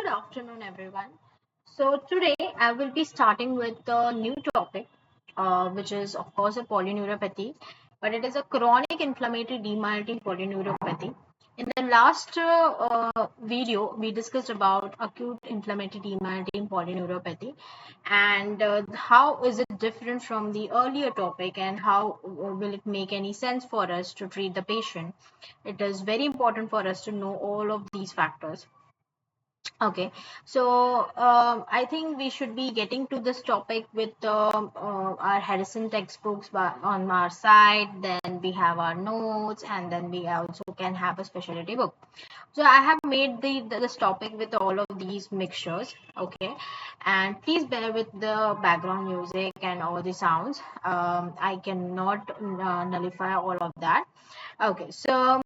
afternoon, everyone. So, today I will be starting with a new topic, which is, of course, a polyneuropathy, but it is a chronic inflammatory demyelinating polyneuropathy. In the last video, we discussed about acute inflammatory demyelinating polyneuropathy and how is it different from the earlier topic and how will it make any sense for us to treat the patient. It is very important for us to know all of these factors. Okay, so I think we should be getting to this topic with our Harrison textbooks on our side. Then we have our notes, and then we also can have a specialty book. So I have made this topic with all of these mixtures. Okay, and please bear with the background music and all the sounds. I cannot nullify all of that. Okay, so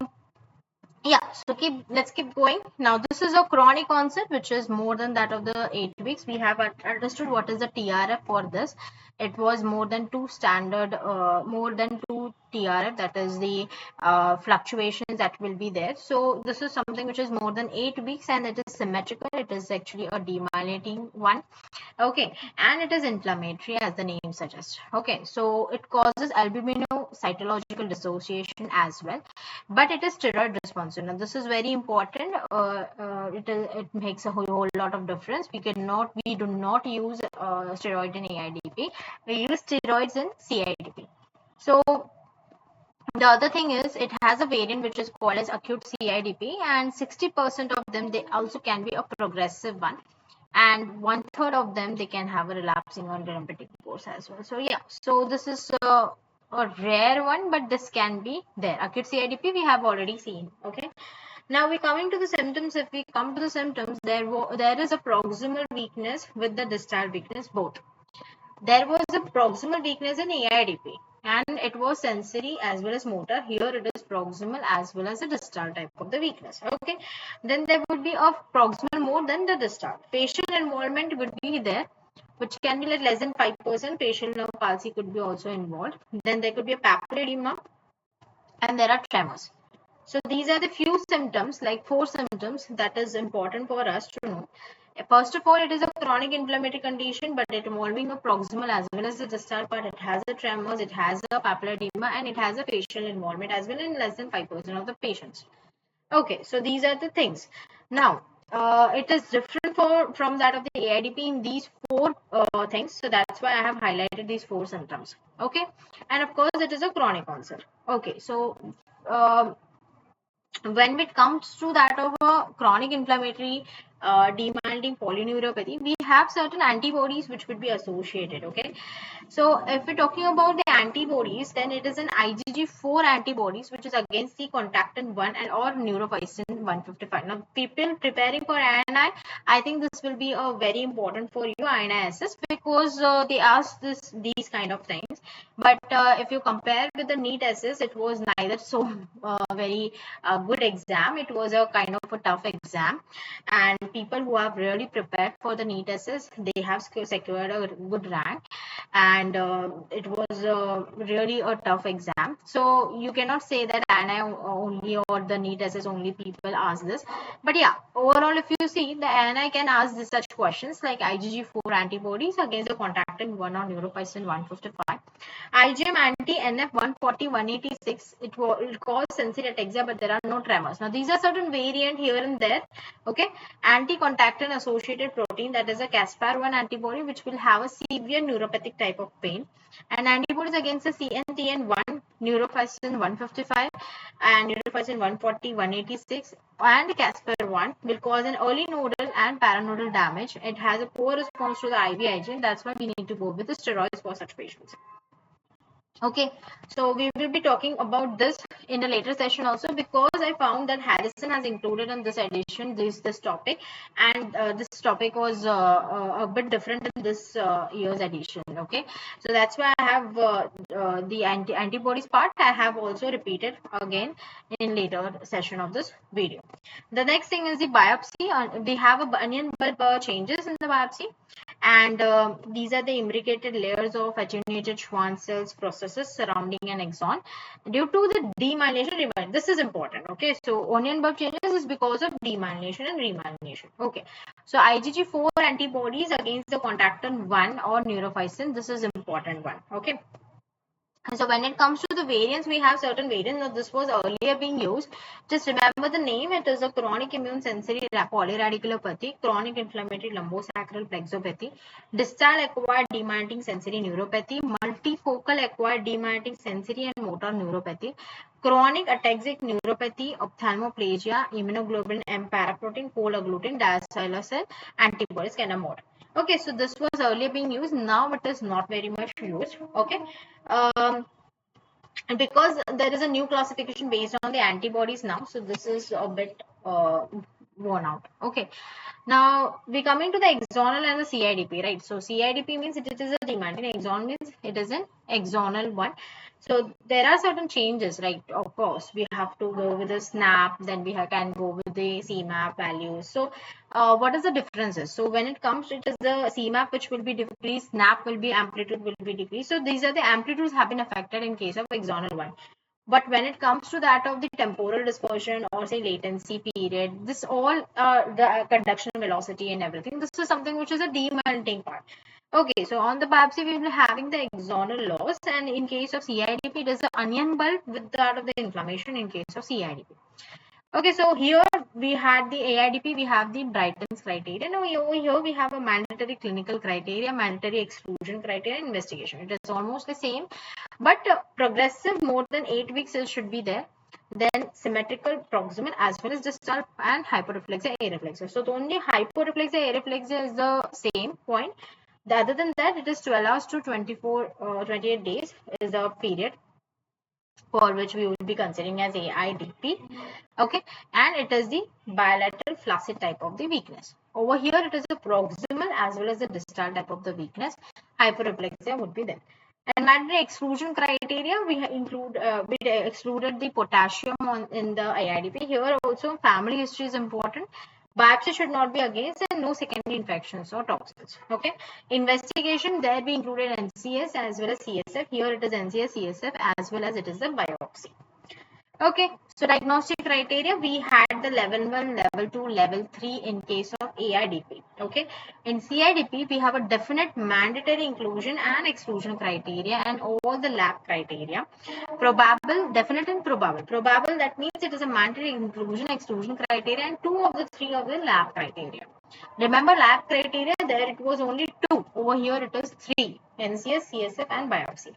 yeah, so let's keep going. Now this is a chronic onset which is more than that of the 8 weeks. We have understood what is the TRF for this. It was more than more than 2 TRF, that is the fluctuations that will be there. So this is something which is more than 8 weeks and it is symmetrical. It is actually a demyelinating one. Okay, and it is inflammatory as the name suggests. Okay, so it causes albuminocytological dissociation as well, but it is steroid responsive. Now this is very important. It makes a whole lot of difference. We do not use steroid in AIDP. We use steroids in CIDP. So the other thing is it has a variant which is called as acute CIDP, and 60% of them they also can be a progressive one, and 1/3 of them they can have a relapsing or rheumatic course as well. So yeah, so this is a rare one, but this can be there. Acute CIDP we have already seen. Okay, now we're coming to the symptoms. If we come to the symptoms, there is a proximal weakness with the distal weakness both. There was a proximal weakness in AIDP and it was sensory as well as motor. Here it is proximal as well as a distal type of the weakness. Okay, then there would be a proximal more than the distal. Facial involvement would be there, which can be like less than 5%. Facial nerve palsy could be also involved. Then there could be a papilledema and there are tremors. So these are the few symptoms, like 4 symptoms that is important for us to know. First of all, it is a chronic inflammatory condition, but it involving a proximal as well as the distal part. It has a tremors, it has a papilledema, and it has a facial involvement as well in less than 5% of the patients. Okay, so these are the things. Now, it is different from that of the AIDP in these 4 things. So that's why I have highlighted these 4 symptoms. Okay, and of course, it is a chronic onset. Okay, so when it comes to that of a chronic inflammatory demyelinating polyneuropathy, we have certain antibodies which would be associated. Okay, so if we're talking about the antibodies, then it is an IgG4 antibodies which is against the contactin 1 and or neurophysin 155. Now people preparing for INI, I think this will be a very important for you INISS, because they ask these kind of things. But if you compare with the NEET SS, it was neither so very good exam. It was a kind of a tough exam, and people who have really prepared for the NEET SS, they have secured a good rank, and it was really a tough exam. So you cannot say that ANI only or the NEET SS only people ask this. But yeah, overall, if you see, the ANI can ask such questions like IgG4 antibodies against the contactin 1 or neurophysin 155. IgM anti-NF 140 186. It cause sensory ataxia, but there are no tremors. Now these are certain variant here and there. Okay, anti-contactin associated protein, that is a Caspar-1 antibody, which will have a severe neuropathic type of pain, and antibodies against the CNTN1, neurophysin 155, and neurophysin 140 186, and Caspar-1 will cause an early nodal and paranodal damage. It has a poor response to the IVIG. That's why we need to go with the steroids for such patients. Okay, so we will be talking about this in a later session also, because I found that Harrison has included in this edition this topic, and this topic was a bit different in this year's edition. Okay, so that's why I have the antibodies part I have also repeated again in later session of this video. The next thing is the biopsy. We have a onion bulb changes in the biopsy, and these are the imbricated layers of attenuated Schwann cells processes surrounding an axon due to the demyelination. This is important. Okay, so onion bulb changes is because of demyelination and remyelination. Okay, So IgG4 antibodies against the contactin 1 or neurophysin. This is important one. Okay. So when it comes to the variants, we have certain variants. Now, this was earlier being used. Just remember the name. It is a chronic immune sensory polyradiculopathy, chronic inflammatory lumbosacral plexopathy, distal acquired demyelinating sensory neuropathy, multifocal acquired demyelinating sensory and motor neuropathy, chronic ataxic neuropathy, ophthalmoplegia, immunoglobulin M paraprotein, cold agglutinin, diacylocin, antibodies, kind of more. Okay, so this was earlier being used. Now it is not very much used. Okay. And because there is a new classification based on the antibodies now, so this is a bit worn out. Okay. Now we coming to the axonal and the CIDP, right? So CIDP means it is a demand, and axon means it is an axonal one. So there are certain changes, right? Of course, we have to go with the SNAP, then we can go with the CMAP values. So what is the differences? So when it comes, it is the CMAP which will be decreased, SNAP will be amplitude will be decreased. So these are the amplitudes have been affected in case of axonal one. But when it comes to that of the temporal dispersion or say latency period, this all the conduction velocity and everything, this is something which is a demyelinating part. Okay, so on the biopsy, we will be having the axonal loss, and in case of CIDP, it is the onion bulb with that of the inflammation in case of CIDP. Okay, so here we had the AIDP, we have the Brighton's criteria. Now over here we have a mandatory clinical criteria, mandatory exclusion criteria, investigation. It is almost the same, but progressive more than 8 weeks should be there. Then symmetrical proximal as well as distal and hyporeflexia, areflexia. So the only hyporeflexia, areflexia is the same point. Other than that, it is 12 hours to 28 days is the period for which we will be considering as AIDP. Okay, and it is the bilateral flaccid type of the weakness. Over here, it is the proximal as well as the distal type of the weakness. Hyperreflexia would be there. And mandatory exclusion criteria, we excluded the potassium in the AIDP. Here also, family history is important. Biopsy should not be against and no secondary infections or toxins. Okay. Investigation, there we included NCS as well as CSF. Here it is NCS, CSF as well as it is the biopsy. Okay, so diagnostic criteria, we had the level 1, level 2, level 3 in case of AIDP. Okay, in CIDP, we have a definite mandatory inclusion and exclusion criteria and all the lab criteria. Probable, definite and probable. Probable, that means it is a mandatory inclusion, exclusion criteria and 2 of the 3 of the lab criteria. Remember lab criteria, there it was only 2. Over here it is 3, NCS, CSF and biopsy.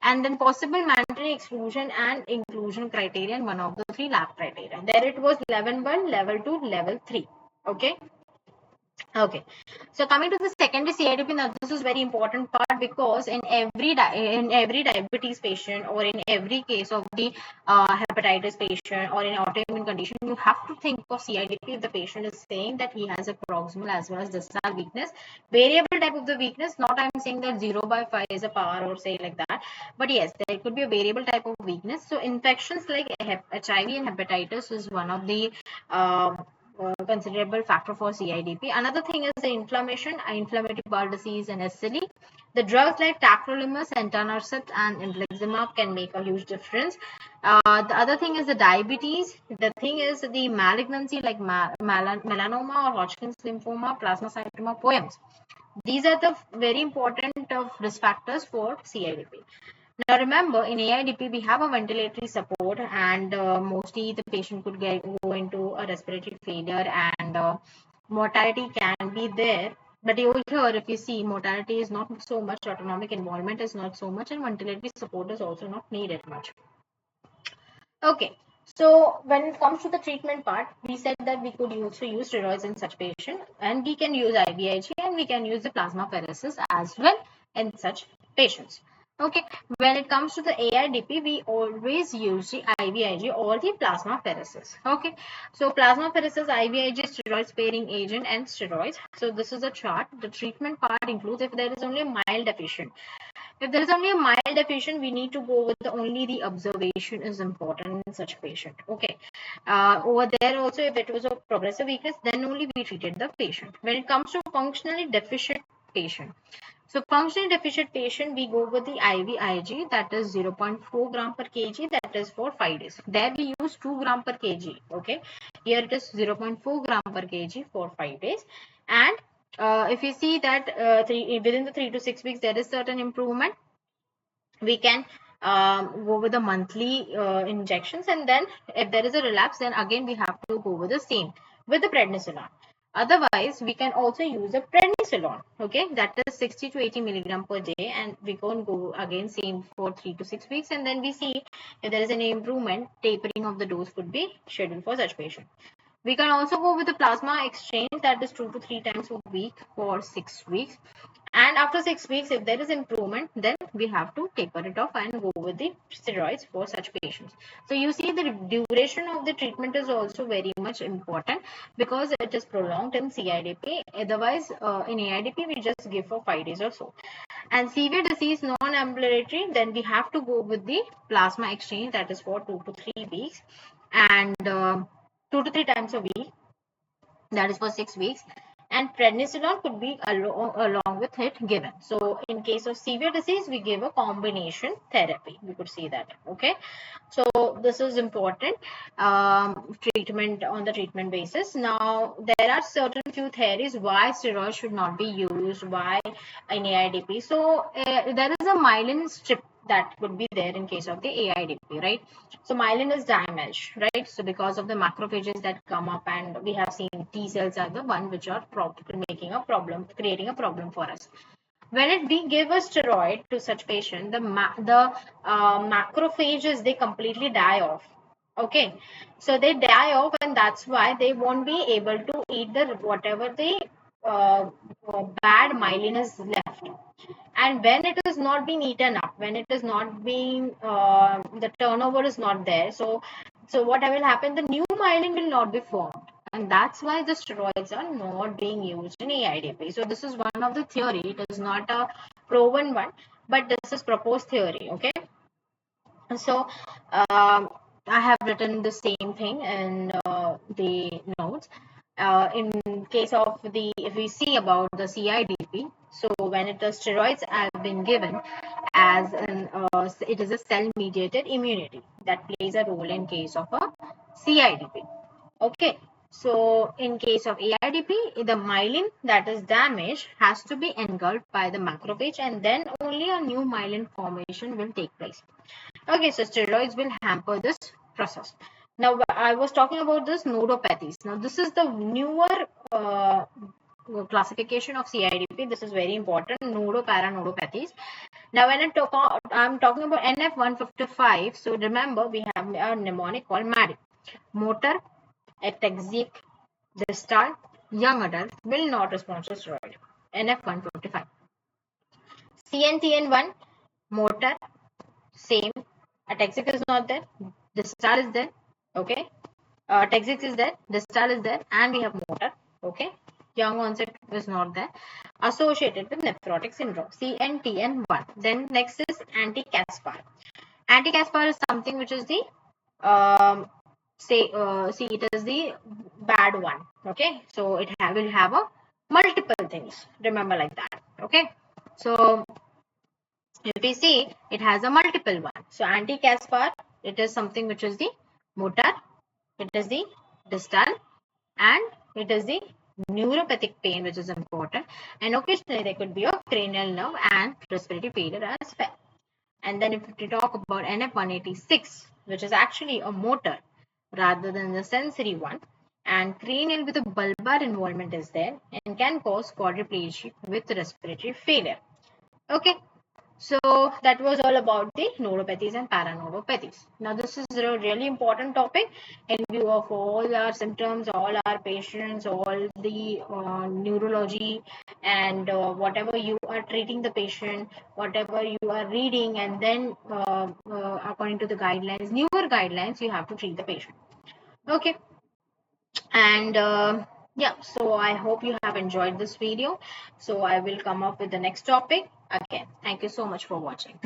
And then possible mandatory exclusion and inclusion criteria in one of the 3 lab criteria. There it was level 1, level 2, level 3. Okay. Okay, so coming to the secondary CIDP, now this is very important part because in every diabetes patient or in every case of the hepatitis patient or in autoimmune condition, you have to think of CIDP if the patient is saying that he has a proximal as well as distal weakness. Variable type of the weakness, not I'm saying that 0/5 is a power or say like that, but yes, there could be a variable type of weakness. So infections like HIV and hepatitis is one of the considerable factor for CIDP. Another thing is the inflammation, inflammatory bowel disease and SLE. The drugs like tacrolimus, etanercept and infliximab can make a huge difference. The other thing is the diabetes. The thing is the malignancy like melanoma or Hodgkin's lymphoma, plasmacytoma, POEMS. These are the very important risk factors for CIDP. Now remember, in AIDP, we have a ventilatory support and mostly the patient could go into a respiratory failure and mortality can be there. But over here, if you see, mortality is not so much, autonomic involvement is not so much, and ventilatory support is also not needed much. Okay, so when it comes to the treatment part, we said that we could also use steroids in such patient, and we can use IVIG and we can use the plasmapheresis as well in such patients. Okay, when it comes to the AIDP, we always use the IVIG or the plasmapheresis. Okay, so plasmapheresis, IVIG, steroid sparing agent and steroids. So this is a chart. The treatment part includes if there is only a mild deficient. If there is only a mild deficient, we need to go with only the observation is important in such patient. Okay. Over there also, if it was a progressive weakness, then only we treated the patient. When it comes to functionally deficient patient, so functionally deficient patient, we go with the IVIG, that is 0.4 gram per kg, that that is for 5 days. There we use 2 gram per kg. Okay, here it is 0.4 gram per kg for 5 days. And if you see that within the 3 to 6 weeks there is certain improvement, we can go with the monthly injections, and then if there is a relapse, then again we have to go with the same with the prednisolone. Otherwise, we can also use a prednisolone, okay, that is 60 to 80 milligram per day, and we can go again same for 3 to 6 weeks, and then we see if there is any improvement. Tapering of the dose could be scheduled for such patient. We can also go with the plasma exchange, that is 2 to 3 times a week for 6 weeks. And after 6 weeks, if there is improvement, then we have to taper it off and go with the steroids for such patients. So you see the duration of the treatment is also very much important, because it is prolonged in CIDP. Otherwise, in AIDP, we just give for 5 days or so. And severe disease non-ambulatory, then we have to go with the plasma exchange, that is for 2 to 3 weeks, and 2 to 3 times a week, that is for 6 weeks. And prednisolone could be along with it given. So in case of severe disease, we give a combination therapy. We could see that. Okay, so this is important treatment on the treatment basis. Now there are certain few theories why steroids should not be used, why in AIDP. So there is a myelin strip that would be there in case of the AIDP, right? So myelin is damaged, right? So because of the macrophages that come up, and we have seen T cells are the one which are making a problem, creating a problem for us. When we give a steroid to such patient, the macrophages, they completely die off. Okay, so they die off, and that's why they won't be able to eat the whatever the bad myelin is left. And when it is not being eaten up, when it is not being the turnover is not there, so what will happen, the new myelin will not be formed, and that's why the steroids are not being used in AIDP. So this is one of the theory. It is not a proven one, but this is proposed theory. Okay, so I have written the same thing in the notes. In case of the, if we see about the CIDP, so when it is steroids have been given as an it is a cell mediated immunity that plays a role in case of a CIDP. Okay, so in case of AIDP, the myelin that is damaged has to be engulfed by the macrophage, and then only a new myelin formation will take place. Okay, so steroids will hamper this process. Now, I was talking about this nodopathies. Now, this is the newer classification of CIDP. This is very important, nodoparanodopathies. Now, when I'm talking about NF155, so remember we have a mnemonic called MADI. Motor, ataxic, distal, young adult will not respond to steroid. NF155. CNTN1, motor, same. Ataxic is not there. Distal is there. Okay. Ataxic is there. Distal is there. And we have motor. Okay. Young onset is not there. Associated with nephrotic syndrome. CNTN1. Then next is anti-Caspar. Anti-Caspar is something which is the see it is the bad one. Okay. So it will have a multiple things. Remember like that. Okay. So if we see, it has a multiple one. So anti-Caspar, it is something which is the motor, it is the distal, and it is the neuropathic pain, which is important. And occasionally there could be a cranial nerve and respiratory failure as well. And then if we talk about NF186, which is actually a motor rather than the sensory one, and cranial with a bulbar involvement is there, and can cause quadriplegia with respiratory failure. Okay. So that was all about the nodopathies and paranodopathies. Now this is a really important topic in view of all our symptoms, all our patients, all the neurology, and whatever you are treating the patient, whatever you are reading, and then according to the guidelines, newer guidelines, you have to treat the patient. Okay. And yeah, so I hope you have enjoyed this video. So I will come up with the next topic again. Thank you so much for watching.